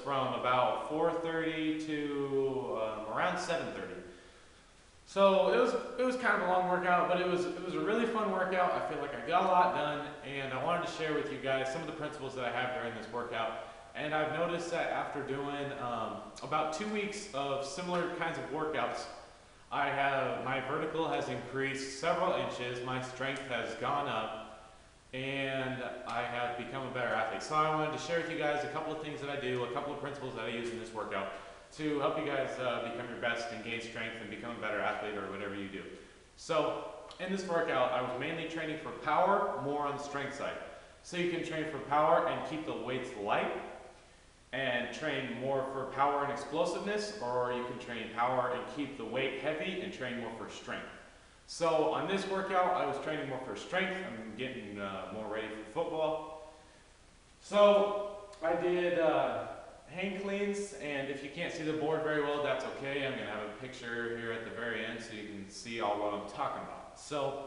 from about 4:30 to around 7:30. So it was kind of a long workout, but it was a really fun workout. I feel like I got a lot done, and I wanted to share with you guys some of the principles that I have during this workout. And I've noticed that after doing about 2 weeks of similar kinds of workouts, my vertical has increased several inches, my strength has gone up, and I have become a better athlete. So I wanted to share with you guys a couple of things that I do, a couple of principles that I use in this workout to help you guys become your best and gain strength and become a better athlete or whatever you do. So in this workout, I was mainly training for power, more on the strength side. So you can train for power and keep the weights light, and train more for power and explosiveness, or you can train power and keep the weight heavy and train more for strength. So on this workout, I was training more for strength. I'm getting more ready for football. So I did hang cleans, and if you can't see the board very well, that's okay. I'm going to have a picture here at the very end so you can see all what I'm talking about. So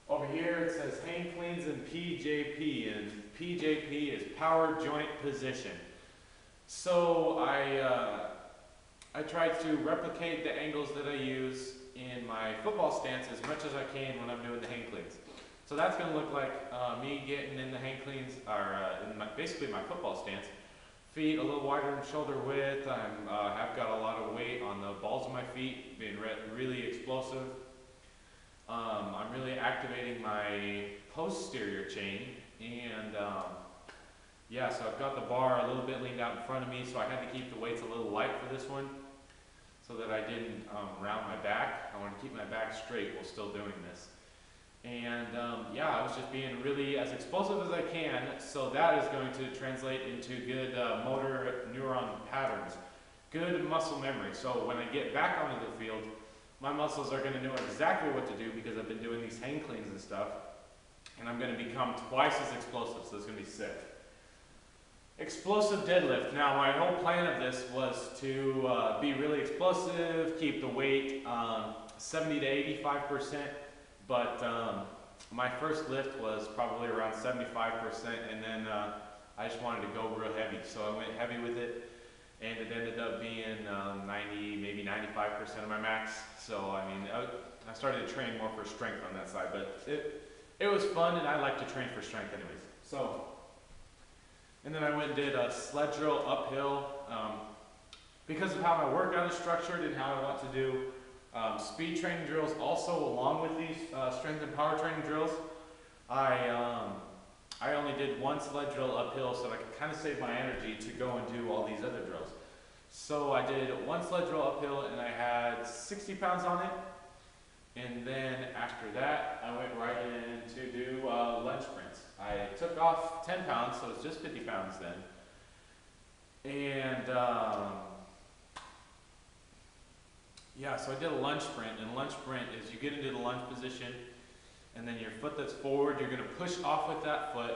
over here it says hang cleans and PJP, and PJP is power joint position. So I try to replicate the angles that I use in my football stance as much as I can when I'm doing the hang cleans. So that's going to look like me getting in the hang cleans, or basically my football stance. Feet a little wider than shoulder width. I've got a lot of weight on the balls of my feet, being really explosive. I'm really activating my posterior chain, and yeah, so I've got the bar a little bit leaned out in front of me, so I had to keep the weights a little light for this one so that I didn't round my back. I want to keep my back straight while still doing this. And yeah, I was just being really as explosive as I can, so that is going to translate into good motor neuron patterns, good muscle memory. So when I get back onto the field, my muscles are going to know exactly what to do because I've been doing these hang cleans and stuff, and I'm going to become twice as explosive, so it's going to be sick. Explosive deadlift. Now my whole plan of this was to be really explosive, keep the weight 70 to 85%, but my first lift was probably around 75%, and then I just wanted to go real heavy, so I went heavy with it, and it ended up being 90, maybe 95% of my max. So I mean, I started to train more for strength on that side, but it was fun, and I like to train for strength anyways. So. And then I went and did a sled drill uphill. Because of how my workout is structured and how I want to do speed training drills also along with these strength and power training drills, I only did one sled drill uphill so that I could kind of save my energy to go and do all these other drills. So I did one sled drill uphill, and I had 60 pounds on it. And then after that, I went right in to do lunge sprints. I took off 10 pounds, so it's just 50 pounds then. And yeah, so I did a lunge sprint, and a lunge sprint is you get into the lunge position, and then your foot that's forward, you're going to push off with that foot,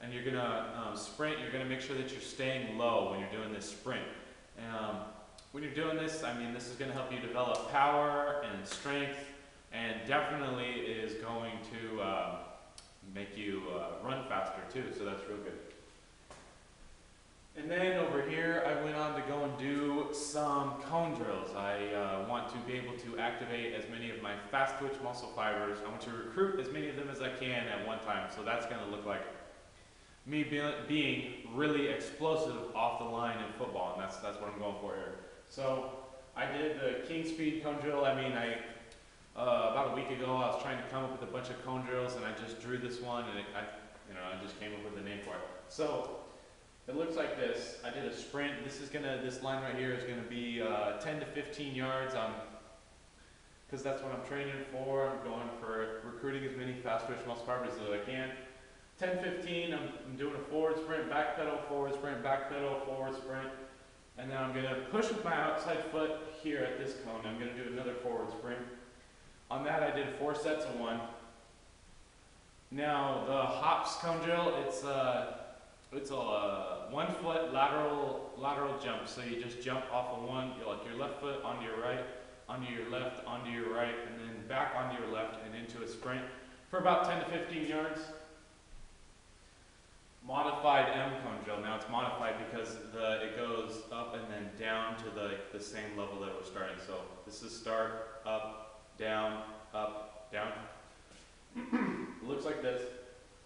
and you're going to sprint. You're going to make sure that you're staying low when you're doing this sprint. When you're doing this, I mean, this is going to help you develop power and strength, and definitely is going to make you run faster too, so that's real good. And then over here, I went on to go and do some cone drills. I want to be able to activate as many of my fast twitch muscle fibers. I want to recruit as many of them as I can at one time, so that's going to look like me being really explosive off the line in football, and that's what I'm going for here. So I did the King Speed cone drill. I mean, about a week ago, I was trying to come up with a bunch of cone drills, and I just drew this one, and I just came up with a name for it. So it looks like this. I did a sprint. This line right here is gonna be 10 to 15 yards. Because that's what I'm training for. I'm going for recruiting as many fast twitch muscle fibers as I can. 10, 15. I'm doing a forward sprint, back pedal, forward sprint, back pedal, forward sprint. And then I'm gonna push with my outside foot here at this cone. I'm gonna do another forward sprint. On that, I did 4 sets of 1. Now, the hops cone drill, it's a 1 foot lateral jump. So you just jump off of one, like your left foot onto your right, onto your left, onto your right, and then back onto your left and into a sprint for about 10 to 15 yards. modified M cone drill. Now it's modified because it goes up and then down to the same level that we're starting. So this is start, up, down, down. It looks like this.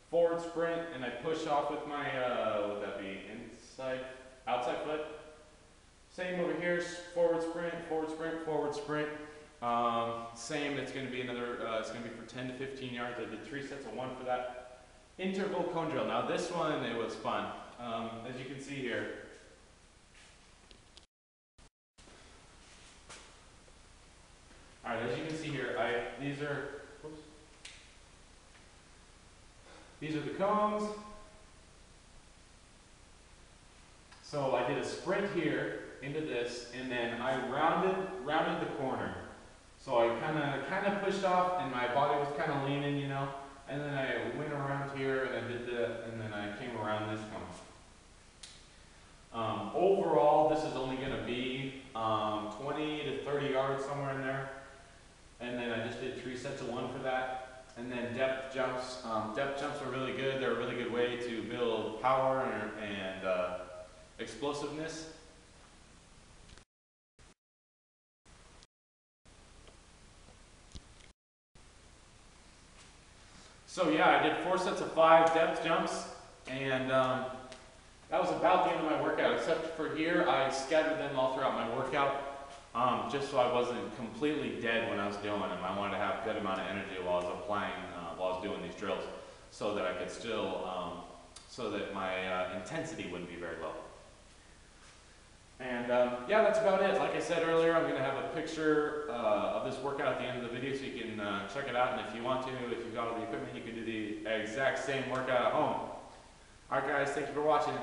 Forward sprint, and I push off with my, what would that be, outside foot. Same over here, forward sprint, forward sprint, forward sprint. Same, it's going to be another, it's going to be for 10 to 15 yards. I did 3 sets of 1 for that. Interval cone drill. Now this one, it was fun. As you can see here. Alright, as you can see here, these are the cones. So I did a sprint here into this, and then I rounded the corner. So I kind of pushed off, and my body was kind of leaning, you know. And then I went around here, and I did that, and then I came around this cone. Overall, this is only going to be 20 to 30 yards, somewhere in there. And then I just did 3 sets of 1 for that. And then depth jumps. Depth jumps are really good. They're a really good way to build power and explosiveness. So yeah, I did 4 sets of 5 depth jumps, and that was about the end of my workout, except for here, I scattered them all throughout my workout, just so I wasn't completely dead when I was doing them. I wanted to have a good amount of energy while I was applying, while I was doing these drills, so that I could still, so that my intensity wouldn't be very low. And yeah, that's about it. Like I said earlier, I'm going to have a picture of this workout at the end of the video so you can check it out. And if you want to, if you've got all the equipment, you can do the exact same workout at home. Alright guys, thank you for watching.